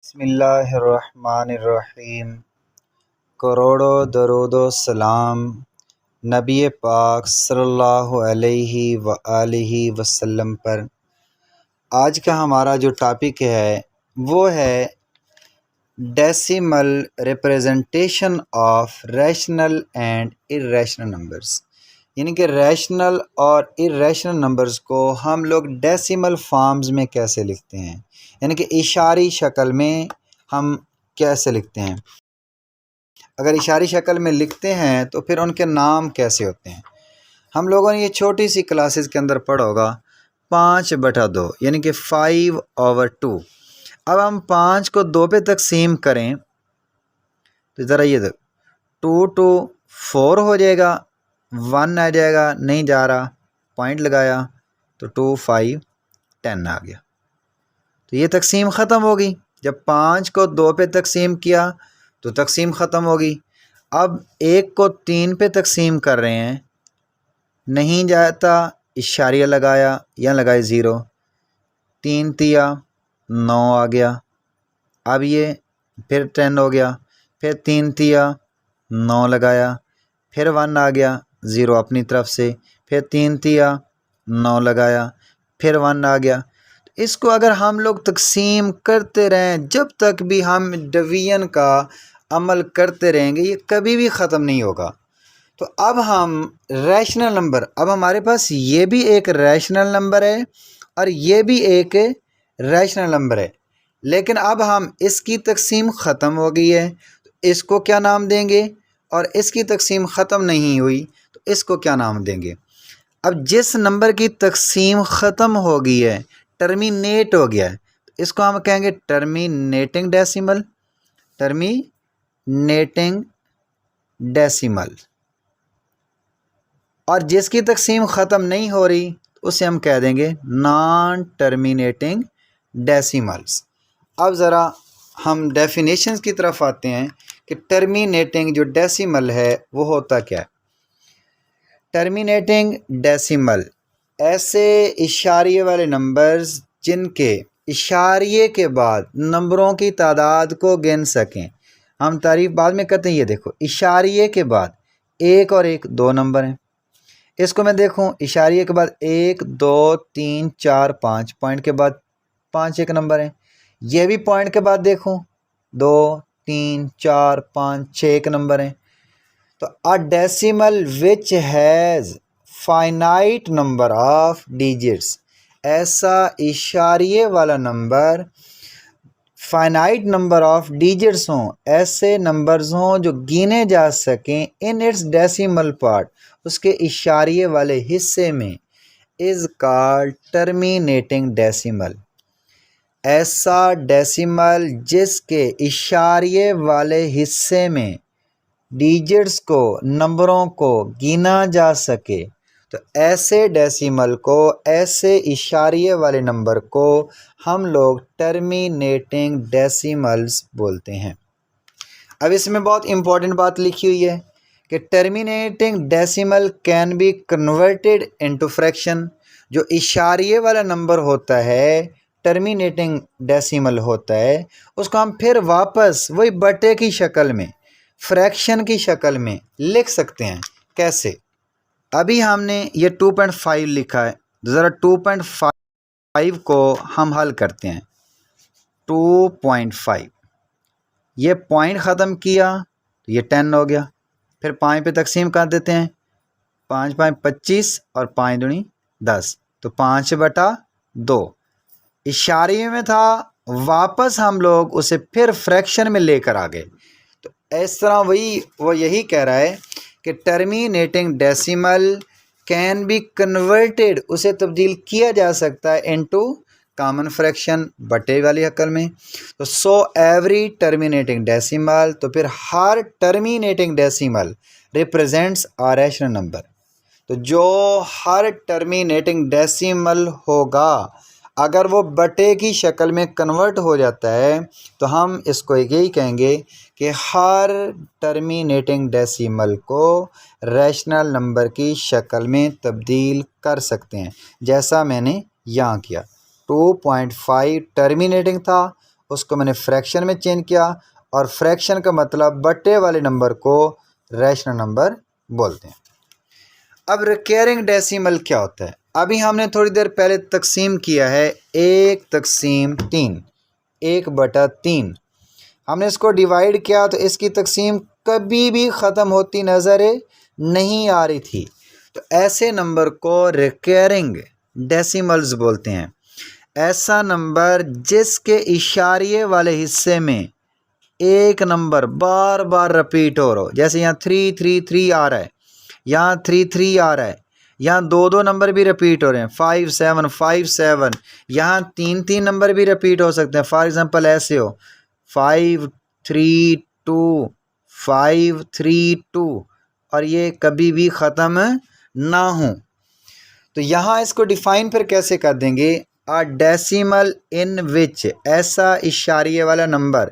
बिस्मिल्लाहिर्रहमानिर्रहीम। करोड़ों दरूदो सलाम नबी पाक सल्लल्लाहु अलैहि व आलिहि वसल्लम पर। आज का हमारा जो टॉपिक है वो है decimal representation of rational and irrational numbers. यानी कि रैशनल और इर्रेशनल नंबर्स को हम लोग डेसिमल फॉर्म्स में कैसे लिखते हैं, यानी कि इशारी शक्ल में हम कैसे लिखते हैं। अगर इशारी शक्ल में लिखते हैं तो फिर उनके नाम कैसे होते हैं। हम लोगों ने ये छोटी सी क्लासेस के अंदर पढ़ा होगा 5/2 यानी कि 5/2। अब हम 5 को 2 पे तकसीम करें तो ज़रा ये देख 2 to 4 हो जाएगा, 1 आ जाएगा, नहीं जा रहा, पॉइंट लगाया तो 2 5 10 आ गया। तो ये तकसीम ख़त्म हो गई। जब 5 को 2 पे तकसीम किया तो तकसीम ख़त्म हो गई। अब 1 को 3 पे तकसीम कर रहे हैं, नहीं जाता, इशारिया लगाया या लगाए 0, 3 तिया 9 आ गया। अब ये फिर 10 हो गया, फिर 3 तिया 9 लगाया, फिर 1 आ गया 0 अपनी तरफ से, फिर 3 तिया 9 लगाया, फिर 1 आ गया। इसको अगर हम लोग तकसीम करते रहें, जब तक भी हम डिवीजन का अमल करते रहेंगे, ये कभी भी ख़त्म नहीं होगा। तो अब हम रैशनल नंबर, अब हमारे पास ये भी एक रैशनल नंबर है और ये भी एक रैशनल नंबर है, लेकिन अब हम इसकी तकसीम ख़त्म हो गई है तो इसको क्या नाम देंगे, और इसकी तकसीम ख़त्म नहीं हुई तो इसको क्या नाम देंगे। अब जिस नंबर की तकसीम ख़त्म हो गई है, टर्मिनेट हो गया है, तो इसको हम कहेंगे टर्मिनेटिंग डेसिमल, टर्मिनेटिंग डेसिमल। और जिसकी तकसीम ख़त्म नहीं हो रही उसे हम कह देंगे नॉन टर्मिनेटिंग डेसिमल्स। अब ज़रा हम डेफिनेशंस की तरफ आते हैं कि टर्मिनेटिंग जो डेसिमल है वो होता क्या है। टर्मिनेटिंग डेसिमल ऐसे इशारिये वाले नंबर्स जिनके इशारिये के बाद नंबरों की तादाद को गिन सकें। हम तारीफ बाद में करते हैं। ये देखो, इशारिये के बाद 1 और 1 2 नंबर हैं। इसको मैं देखूं, इशारिये के बाद 1 2 3 4 5, पॉइंट के बाद 5 एक नंबर है। ये भी पॉइंट के बाद देखूं 2 3 4 5 6 एक नंबर है। तो a decimal which has finite number of digits, ऐसा इशारिये वाला number finite number of digits हों, ऐसे नंबर्स हों जो गिने जा सकें इन इट्स डेसिमल पार्ट, उसके इशारिये वाले हिस्से में, इज़ कॉल्ड टर्मिनेटिंग डेसिमल। ऐसा डेसिमल जिसके इशारिये वाले हिस्से में डिजिट्स को, नंबरों को गिना जा सके, तो ऐसे डेसिमल को, ऐसे इशारिये वाले नंबर को हम लोग टर्मिनेटिंग डेसिमल्स बोलते हैं। अब इसमें बहुत इम्पोर्टेंट बात लिखी हुई है कि terminating decimal can be converted into fraction. जो इशारिये वाला नंबर होता है, टर्मिनेटिंग डेसिमल होता है, उसको हम फिर वापस वही बटे की शक्ल में, फ्रैक्शन की शक्ल में लिख सकते हैं। कैसे? अभी हमने ये 2.5 लिखा है, ज़रा 2.5 को हम हल करते हैं। 2.5, ये पॉइंट ख़त्म किया तो ये 10 हो गया। फिर 5 पे तकसीम कर देते हैं, 5 5 25 और 5 दूनी 10, तो 5/2 इशारे में था, वापस हम लोग उसे फिर फ्रैक्शन में लेकर आ गए। तो इस तरह वो यही कह रहा है कि terminating decimal can be converted, उसे तब्दील किया जा सकता है इनटू कॉमन फ्रैक्शन, बटे वाली शक्ल में। तो सो एवरी टर्मिनेटिंग डेसिमल, तो फिर हर terminating decimal represents a rational number. तो जो हर टर्मिनेटिंग डेसिमल होगा, अगर वो बटे की शक्ल में कन्वर्ट हो जाता है तो हम इसको यही कहेंगे कि हर टर्मिनेटिंग डेसिमल को रैशनल नंबर की शक्ल में तब्दील कर सकते हैं, जैसा मैंने यहाँ किया। 2.5 टर्मिनेटिंग था, उसको मैंने फ्रैक्शन में चेंज किया, और फ्रैक्शन का मतलब बटे वाले नंबर को रैशनल नंबर बोलते हैं। अब रिकरिंग डेसिमल क्या होता है? अभी हमने थोड़ी देर पहले तकसीम किया है 1/3, 1/3। हमने इसको डिवाइड किया तो इसकी तकसीम कभी भी ख़त्म होती नज़र नहीं आ रही थी। तो ऐसे नंबर को रिकरिंग डेसिमल्स बोलते हैं। ऐसा नंबर जिसके इशारिये वाले हिस्से में एक नंबर बार बार रिपीट हो रहा हो, जैसे यहाँ 333 आ रहा है, यहाँ 33 आ रहा है, यहाँ दो दो नंबर भी रिपीट हो रहे हैं, 5757, यहाँ तीन तीन नंबर भी रिपीट हो सकते हैं। फॉर एग्जांपल ऐसे हो 532 532, और ये कभी भी ख़त्म ना हो। तो यहाँ इसको डिफ़ाइन फिर कैसे कर देंगे? अ डेसिमल इन विच, ऐसा इशारिये वाला नंबर,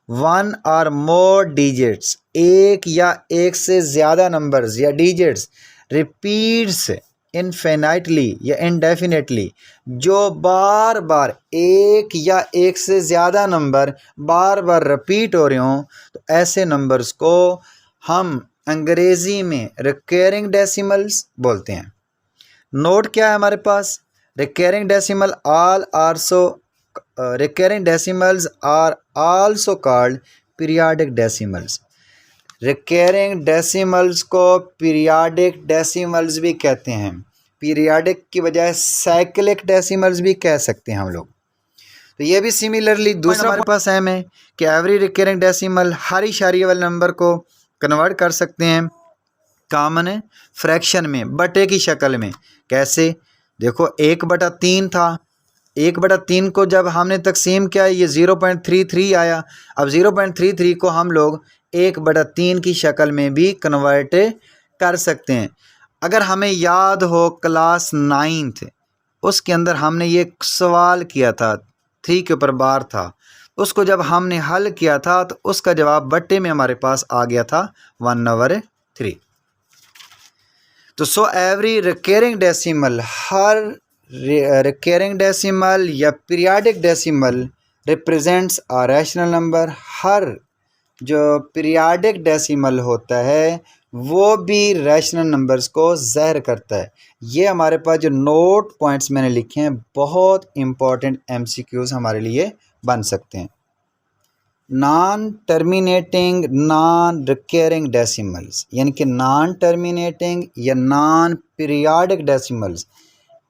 1 और मोर डिजिट्स, एक या एक से ज़्यादा नंबर्स या डिजिट्स, रिपीट्स इनफिनाइटली या इनडेफिनेटली, जो बार बार एक या एक से ज़्यादा नंबर बार बार रिपीट हो रहे हों, तो ऐसे नंबर्स को हम अंग्रेज़ी में रिकरिंग डेसिमल्स बोलते हैं। नोट क्या है हमारे पास? Recurring decimal recurring decimals are also called periodic decimals. Recurring decimals को पीरियाडिक डेसिमल्स भी कहते हैं। पीरियाडिक की बजाय साइक्लिक डेसिमल्स भी कह सकते हैं हम लोग। तो ये भी सिमिलरली दूसरा हमारे पास अहम है कि एवरी रिकरिंग डेसिमल, हर इशारिये वाले नंबर को कन्वर्ट कर सकते हैं कॉमन फ्रैक्शन में, बटे की शक्ल में। कैसे? देखो 1/3 था, 1/3 को जब हमने तकसीम किया ये 0.33 आया। अब 0.33 को हम लोग 1/3 की शक्ल में भी कन्वर्ट कर सकते हैं। अगर हमें याद हो क्लास 9th, उसके अंदर हमने ये सवाल किया था, 3 के ऊपर बार था, उसको जब हमने हल किया था तो उसका जवाब बट्टे में हमारे पास आ गया था 1/3। तो सो एवरी रिकरिंग डेसिमल, हर रिकरिंग डेसिमल या periodic decimal represents a rational number. हर जो पीरियाडिक डेसिमल होता है वो भी रैशनल नंबर्स को ज़ाहिर करता है। ये हमारे पास जो नोट पॉइंट्स मैंने लिखे हैं बहुत इंपॉर्टेंट MCQs हमारे लिए बन सकते हैं। Non terminating non recurring decimals, यानी कि नॉन टर्मिनेटिंग या नॉन पीरियाडिक डेसिमल्स,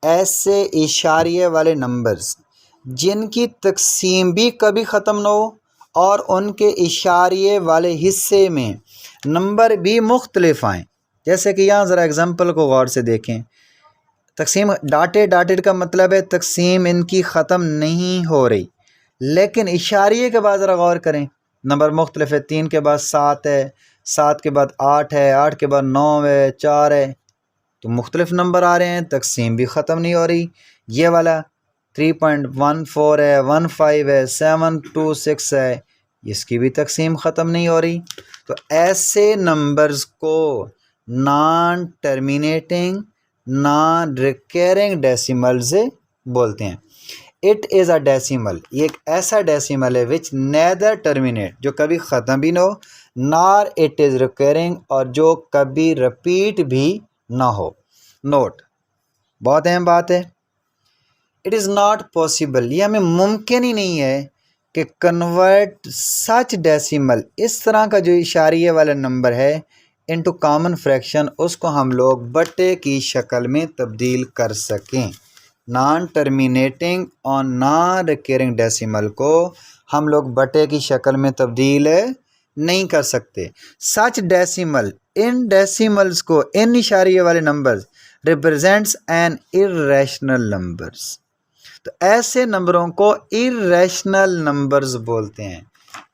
ऐसे इशारिये वाले नंबर्स जिनकी तकसीम भी कभी ख़त्म ना हो और उनके इशारिये वाले हिस्से में नंबर भी मुख्तलिफ आएँ। जैसे कि यहाँ ज़रा एग्ज़ाम्पल को गौर से देखें। तकसीम डाटेड का मतलब है तकसीम इनकी ख़त्म नहीं हो रही, लेकिन इशारिये के बाद ज़रा गौर करें, नंबर मुख्तलिफ है। 3 के बाद 7 है, 7 के बाद 8 है, 8 के बाद 9 है, 4 है, तो मुख्तलिफ नंबर आ रहे हैं, तकसीम भी ख़त्म नहीं हो रही। ये वाला 3.14 है, 15 है, 726 है, इसकी भी तकसीम ख़त्म नहीं हो रही। तो ऐसे नंबर्स को non terminating non recurring decimals बोलते हैं। इट इज़ अ डेसिमल, ये एक ऐसा डेसिमल है विच नेदर टर्मिनेट, जो कभी ख़त्म भी ना हो, नॉर इट इज़ रिकरिंग, और जो कभी रिपीट भी ना हो। नोट, बहुत अहम बात है, इट इज़ नॉट पॉसिबल, ये हमें मुमकिन ही नहीं है कि कन्वर्ट सच डेसिमल, इस तरह का जो इशारिये वाला नंबर है, इनटू कॉमन फ्रैक्शन, उसको हम लोग बटे की शक्ल में तब्दील कर सकें। नॉन टर्मिनेटिंग और नॉन रिकरिंग डेसिमल को हम लोग बटे की शक्ल में तब्दील नहीं कर सकते। सच डेसिमल, इन डेसिमल्स को, इन इशारिये वाले numbers represents an irrational numbers. तो ऐसे नंबरों को इर्रेशनल नंबर्स बोलते हैं।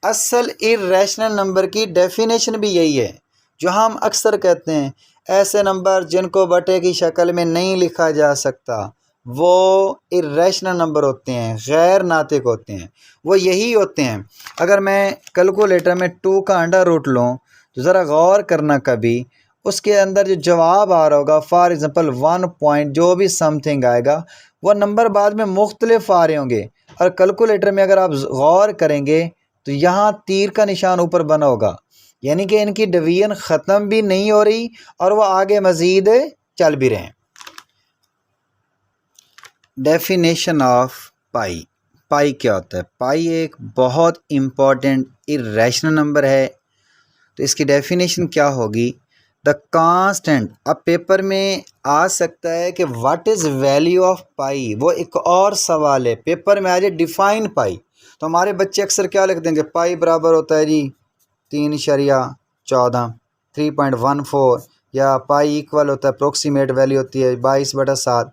असल इर्रेशनल नंबर की डेफिनेशन भी यही है जो हम अक्सर कहते हैं, ऐसे नंबर जिनको बटे की शक्ल में नहीं लिखा जा सकता वो इर्रेशनल नंबर होते हैं, गैर नातिक होते हैं। वो यही होते हैं, अगर मैं कैलकुलेटर में 2 का अंडर रूट लूँ तो ज़रा गौर करना, कभी उसके अंदर जो जवाब आ रहा होगा, फॉर एग्ज़ाम्पल 1 पॉइंट जो भी समथिंग आएगा, वो नंबर बाद में मुख्तलिफ आ रहे होंगे। और कैलकुलेटर में अगर आप गौर करेंगे तो यहाँ तीर का निशान ऊपर बना होगा, यानी कि इनकी डिवीजन ख़त्म भी नहीं हो रही और वो आगे मज़ीद चल भी रहे हैं। डेफिनेशन ऑफ पाई। पाई क्या होता है? पाई एक बहुत इम्पॉर्टेंट इरेशनल नंबर है। तो इसकी डेफिनेशन क्या होगी? The constant. अब पेपर में आ सकता है कि व्हाट इज़ वैल्यू ऑफ पाई, वो एक और सवाल है। पेपर में आ जाए डिफाइन पाई, तो हमारे बच्चे अक्सर क्या लिख देंगे? पाई बराबर होता है जी 3.14 3.14, या पाई इक्वल होता है, अप्रोक्सीमेट वैल्यू होती है 22/7।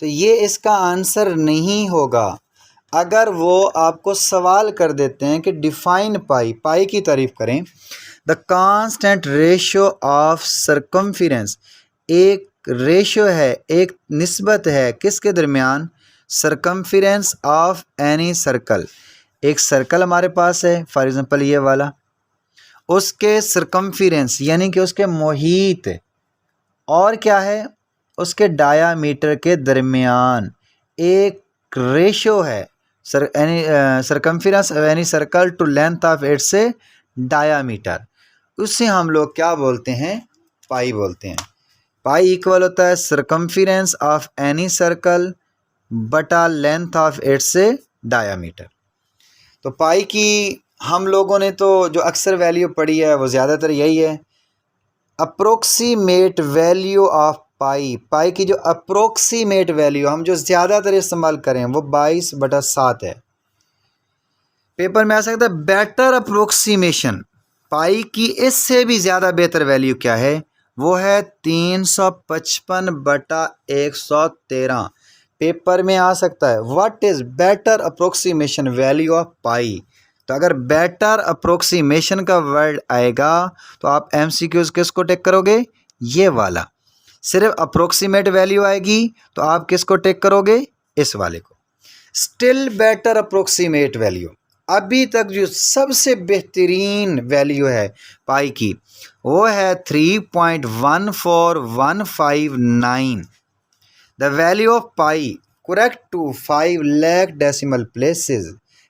तो ये इसका आंसर नहीं होगा। अगर वो आपको सवाल कर देते हैं कि डिफाइन पाई, पाई की तारीफ करें। The constant ratio of circumference, एक रेशो है, एक निस्बत है किसके दरमियान? Circumference of any circle. एक सर्कल हमारे पास है, फॉर एग्जांपल ये वाला, उसके सरकमफेरेंस यानी कि उसके मुहीत, और क्या है? उसके डायामीटर के दरमियान एक रेशो है, circumference of any circle to length of its diameter. उससे हम लोग क्या बोलते हैं? पाई बोलते हैं। पाई इक्वल होता है सरकमफेरेंस ऑफ एनी सर्कल बटा लेंथ ऑफ इट्स डायामीटर। तो पाई की हम लोगों ने तो जो अक्सर वैल्यू पढ़ी है वो ज़्यादातर यही है, अप्रोक्सीमेट वैल्यू ऑफ पाई। पाई की जो अप्रोक्सीमेट वैल्यू हम जो ज़्यादातर इस्तेमाल करें वो 22/7 है। पेपर में आ सकता है बेटर अप्रोक्सीमेशन, पाई की इससे भी ज़्यादा बेहतर वैल्यू क्या है? वो है 355/113। पेपर में आ सकता है what is better approximation value of pi. तो अगर बेटर अप्रोक्सीमेशन का वर्ड आएगा तो आप MCQs किसको टिक करोगे? ये वाला। सिर्फ अप्रोक्सीमेट वैल्यू आएगी तो आप किसको टिक करोगे? इस वाले को। स्टिल बेटर अप्रोक्सीमेट वैल्यू, अभी तक जो सबसे बेहतरीन वैल्यू है पाई की वो है 3.14159। The value of pi correct to 5 lakh decimal places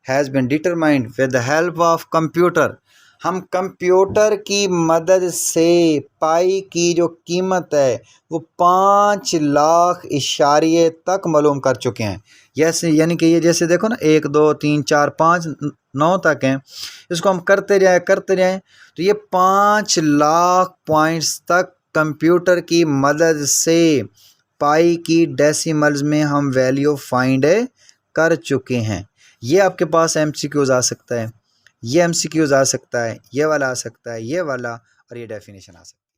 has been determined with the help of computer. हम कंप्यूटर की मदद से पाई की जो कीमत है वो 5 लाख इशारे तक मालूम कर चुके हैं। जैसे यानी कि ये जैसे देखो ना 1 2 3 4 5 9 तक हैं, इसको हम करते जाएं तो ये 5 लाख पॉइंट्स तक कंप्यूटर की मदद से पाई की डेसिमल्स में हम वैल्यू फाइंड कर चुके हैं। ये आपके पास MCQs आ सकता है, ये MCQs आ सकता है, ये वाला आ सकता है, ये वाला, और ये डेफिनेशन आ सकता है।